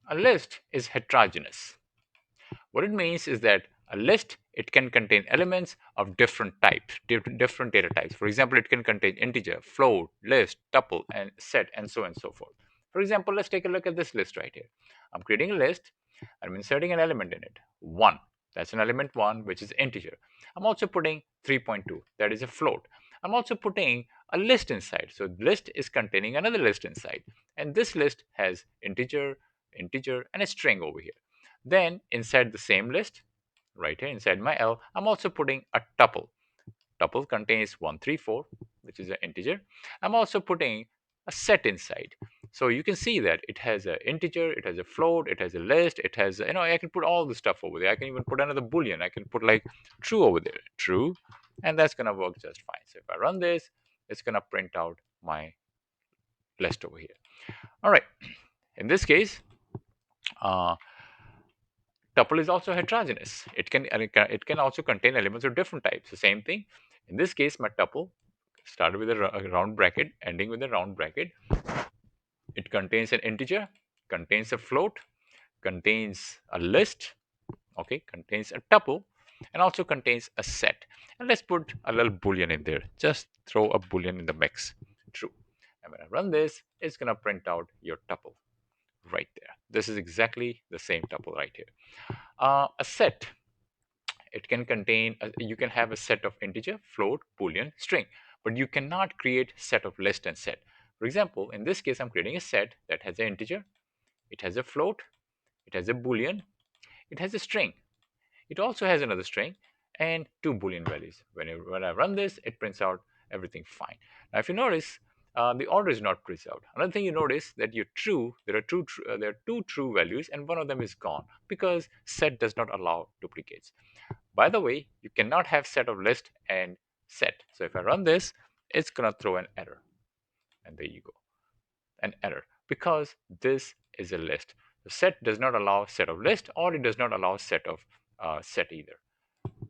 A list is heterogeneous. What it means is that a list, it can contain elements of different types, different data types. For example, it can contain integer, float, list, tuple, and set, and so on and so forth. For example, let's take a look at this list right here. I'm creating a list. I'm inserting an element in it. 1. That's an element 1, which is integer. I'm also putting 3.2. That is a float. I'm also putting a list inside. So list is containing another list inside. And this list has integer, and a string over here. Then inside the same list, right here inside my L, I'm also putting a tuple. Tuple contains 134, which is an integer. I'm also putting a set inside. So you can see that it has an integer, it has a float, it has a list, it has, I can put all the stuff over there. I can even put another boolean. I can put like true over there, true, and that's going to work just fine. So if I run this, it's going to print out my list over here. All right. In this case, uh, tuple is also heterogeneous. It can also contain elements of different types. The same thing. In this case, my tuple started with a round bracket, ending with a round bracket. It contains an integer, contains a float, contains a list, okay, contains a tuple, and also contains a set. And let's put a little boolean in there. Just throw a boolean in the mix. True. And when I run this, it's gonna print out your tuple right there. This is exactly the same tuple right here. A set, it can contain you can have a set of integer, float, boolean, string, but you cannot create set of list and set. For example, in this case, I'm creating a set that has an integer, it has a float, it has a boolean, it has a string, it also has another string, and two boolean values. When I run this, it prints out everything fine. Now if you notice, the order is not printed out. Another thing you notice that your true, there are two true values and one of them is gone because set does not allow duplicates. By the way, you cannot have set of list and set. So if I run this, it's gonna throw an error. And there you go, an error, because this is a list. The set does not allow set of list, or it does not allow set of set either.